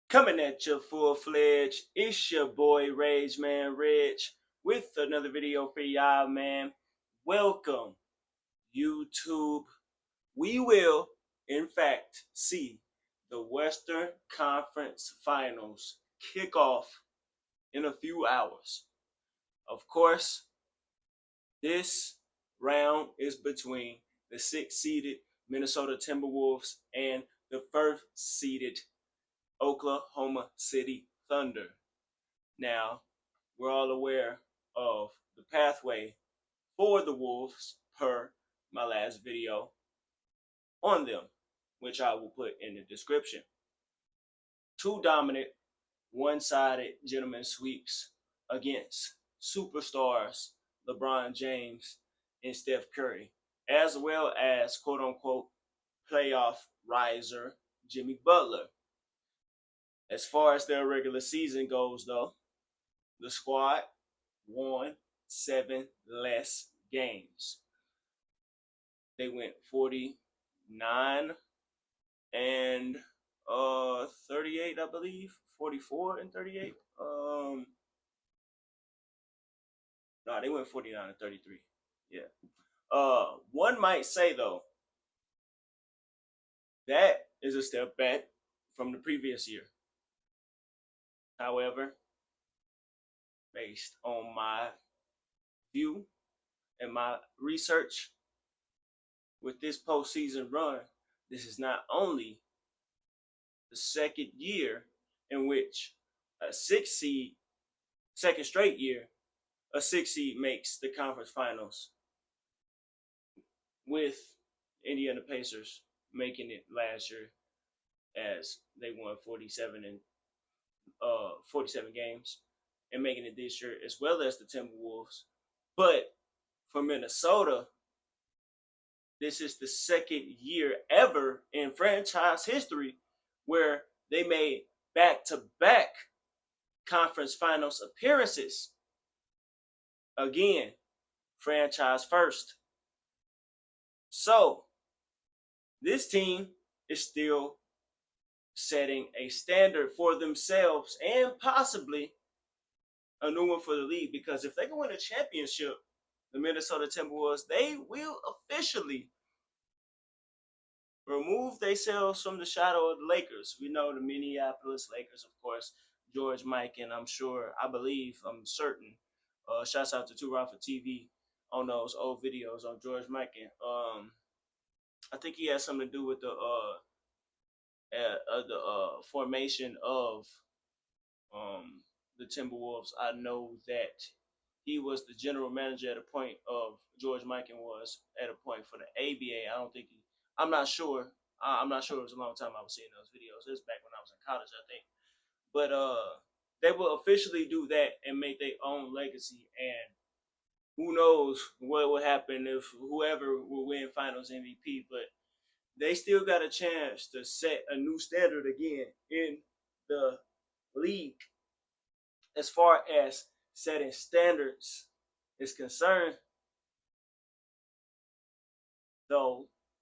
Coming at you full-fledged, it's your boy Rage Man Rich with another video for y'all, man. Welcome, YouTube. We will, in fact, see the Western Conference Finals kick off in a few hours. Of course, this round is between the sixth-seeded Minnesota Timberwolves and the first-seeded Oklahoma City Thunder. Now, we're all aware of the pathway for the Wolves per my last video on them, which I will put in the description. Two dominant, one-sided gentleman sweeps against superstars LeBron James and Steph Curry, as well as quote-unquote playoff riser Jimmy Butler. As far as their regular season goes, though, the squad won 7 less games. They went 49 and 38, I believe. 44 and 38. No, they went 49 and 33. Yeah. One might say though, that is a step back from the previous year. However, based on my view and my research with this postseason run, this is not only the second year in which a six seed, second straight year, a six seed makes the conference finals, with Indiana Pacers making it last year as they won 47 games and making it this year, as well as the Timberwolves. But for Minnesota, this is the second year ever in franchise history where they made back-to-back conference finals appearances. Again, franchise first. So, this team is still setting a standard for themselves and possibly a new one for the league, because if they can win a championship, the Minnesota Timberwolves, they will officially remove themselves from the shadow of the Lakers. We know the Minneapolis Lakers, of course, George Mike, and I'm certain. Shouts out to Two Round for TV on those old videos on George Mike. I think he has something to do with the formation of the Timberwolves. I know that he was the general manager at a point of George Mikan was at a point for the ABA. I'm not sure. I'm not sure. It was a long time I was seeing those videos. It was back when I was in college, I think. But they will officially do that and make their own legacy. And who knows what will happen if whoever will win Finals MVP. But they still got a chance to set a new standard again in the league as far as setting standards is concerned.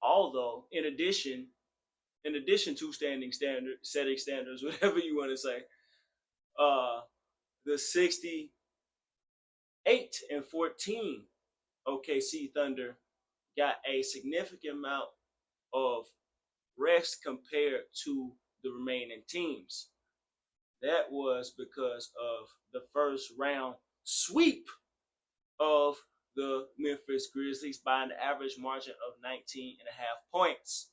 Although in addition to setting standards, whatever you want to say, the 68-14 OKC Thunder got a significant amount of rest compared to the remaining teams. That was because of the first round sweep of the Memphis Grizzlies by an average margin of 19.5 points.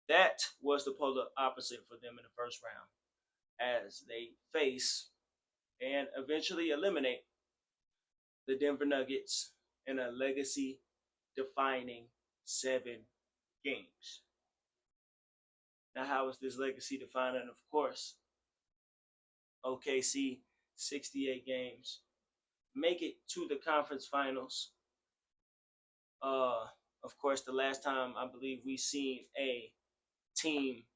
That was the polar opposite for them in the first round, as they face and eventually eliminate the Denver Nuggets in a legacy-defining 7 games. Now, how is this legacy defining? Of course, OKC, 68 games, make it to the conference finals. Of course, the last time I believe we seen a team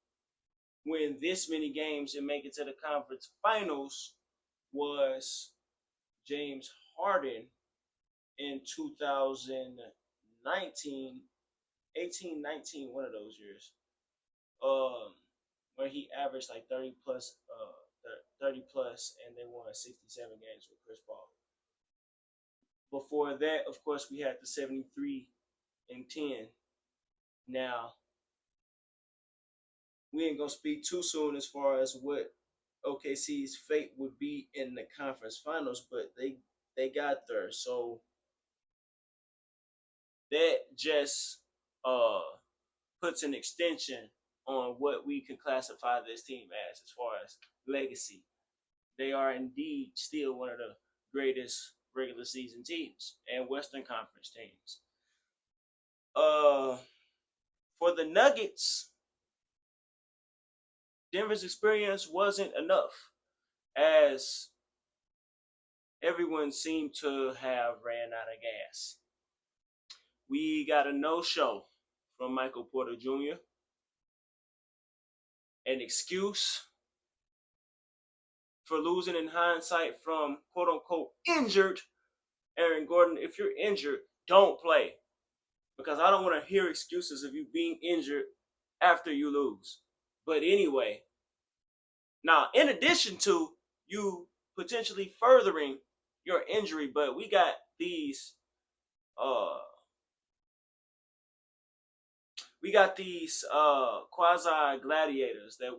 win this many games and make it to the conference finals was James Harden in 2019, 18, 19, one of those years. where he averaged like 30 plus, 30 plus, and they won 67 games with Chris Paul. Before that, of course, we had the 73-10. Now, we ain't gonna speak too soon as far as what OKC's fate would be in the conference finals, but they got there. So that just puts an extension on what we can classify this team as far as legacy. They are indeed still one of the greatest regular season teams and Western Conference teams. For the Nuggets, Denver's experience wasn't enough, as everyone seemed to have ran out of gas. We got a no-show from Michael Porter Jr., an excuse for losing in hindsight from quote-unquote injured Aaron Gordon. If you're injured, don't play, because I don't want to hear excuses of you being injured after you lose. But anyway, now, in addition to you potentially furthering your injury, but we got these quasi gladiators that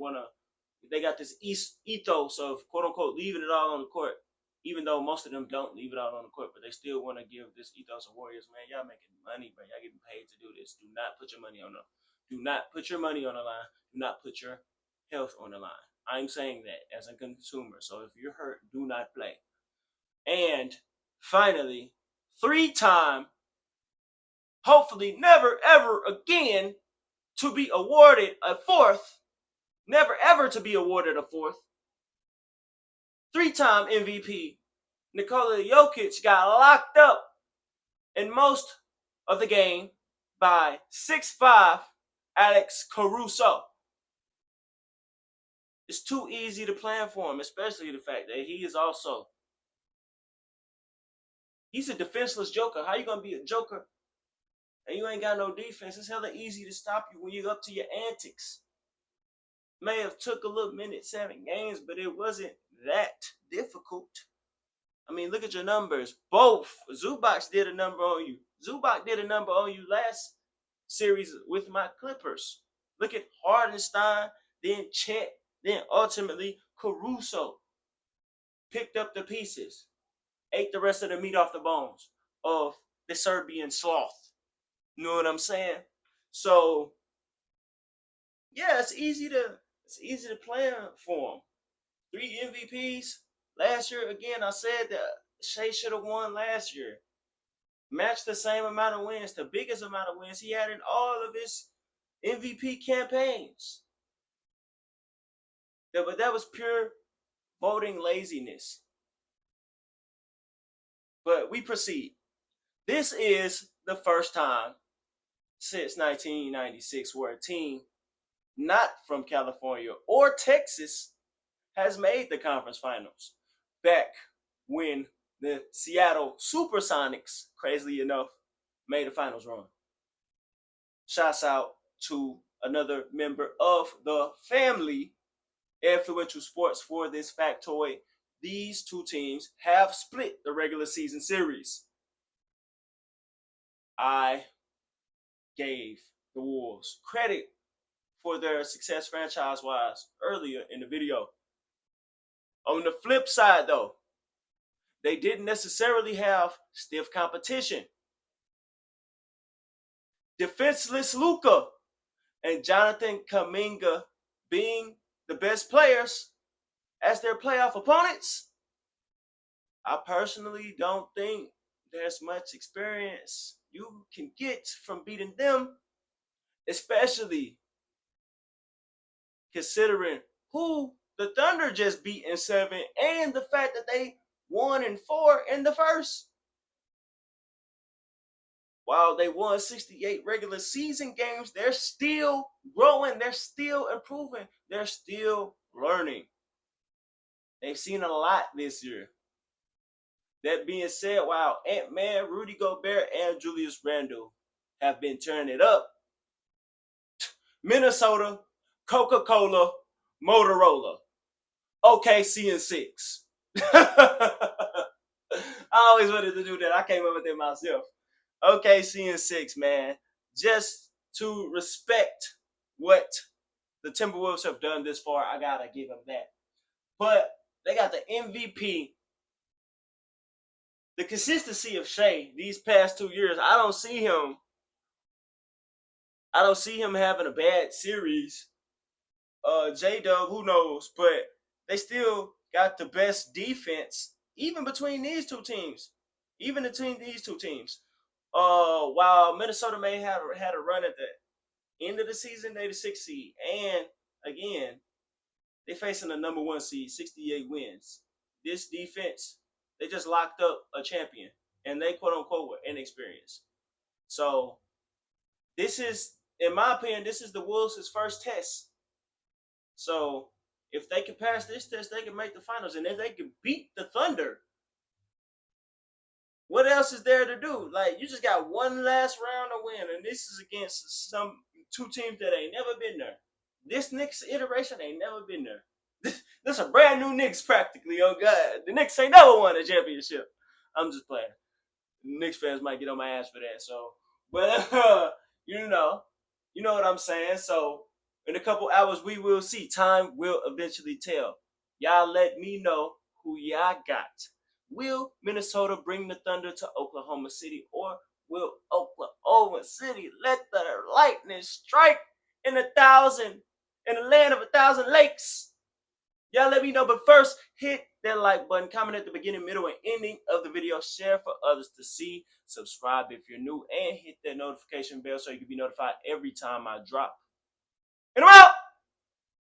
they got this ethos of quote unquote leaving it all on the court, even though most of them don't leave it all on the court, but they still want to give this ethos of Warriors. Man, y'all making money, bro. Y'all getting paid to do this. Do not put your money on the line. Do not put your health on the line. I'm saying that as a consumer. So if you're hurt, do not play. And finally, 3-time, hopefully never ever again to be awarded a fourth, never ever to be awarded a fourth, 3-time MVP Nikola Jokic got locked up in most of the game by 6'5" Alex Caruso. It's too easy to plan for him, especially the fact that he's a defenseless joker. How you gonna be a joker and you ain't got no defense? It's hella easy to stop you when you're up to your antics. May have took a little minute, 7 games, but it wasn't that difficult. I mean, look at your numbers. Both. Zubac did a number on you. Zubac did a number on you last series with my Clippers. Look at Hardenstein, then Chet, then ultimately Caruso picked up the pieces, ate the rest of the meat off the bones of the Serbian sloth. You know what I'm saying? So, yeah, it's easy to plan for him. 3 MVPs last year. Again, I said that Shea should have won last year. Matched the same amount of wins, the biggest amount of wins he had in all of his MVP campaigns. But that was pure voting laziness. But we proceed. This is the first time since 1996 where a team not from California or Texas has made the conference finals. Back when the Seattle Supersonics, crazily enough, made a finals run. Shouts out to another member of the family, Influential Sports, for this factoid. These two teams have split the regular season series. I gave the Wolves credit for their success franchise-wise earlier in the video. On the flip side, though, they didn't necessarily have stiff competition. Defenseless Luka and Jonathan Kuminga being the best players as their playoff opponents, I personally don't think there's much experience you can get from beating them, especially considering who the Thunder just beat in 7 and the fact that they won in 4 in the first. While they won 68 regular season games, they're still growing, they're still improving, they're still learning. They've seen a lot this year. That being said, while Ant-Man, Rudy Gobert, and Julius Randle have been turning it up, Minnesota, Coca-Cola, Motorola, OKC and 6. I always wanted to do that. I came up with it myself. OKC and 6, man. Just to respect what the Timberwolves have done this far, I gotta give them that. But they got the MVP. The consistency of Shea these past 2 years, I don't see him having a bad series. J-Dub, who knows? But they still got the best defense, even between these two teams. While Minnesota may have had a run at the end of the season, they the 6th seed. And again, they facing the number 1 seed, 68 wins. This defense, they just locked up a champion. And they quote unquote were inexperienced. So this is, in my opinion, this is the Wolves' first test. So if they can pass this test, they can make the finals. And if they can beat the Thunder, what else is there to do? Like, you just got one last round to win, and this is against some 2 teams that ain't never been there. This Knicks iteration ain't never been there. This a brand new Knicks practically. Oh God, the Knicks ain't never won a championship. I'm just playing. Knicks fans might get on my ass for that. So, but you know what I'm saying. So, in a couple hours, we will see. Time will eventually tell. Y'all let me know who y'all got. Will Minnesota bring the Thunder to Oklahoma City, or will Oklahoma City let the lightning strike in the land of 1,000 lakes? Y'all let me know. But first, hit that like button, comment at the beginning, middle, and ending of the video, share for others to see, subscribe if you're new, and hit that notification bell so you can be notified every time I drop. And I'm out!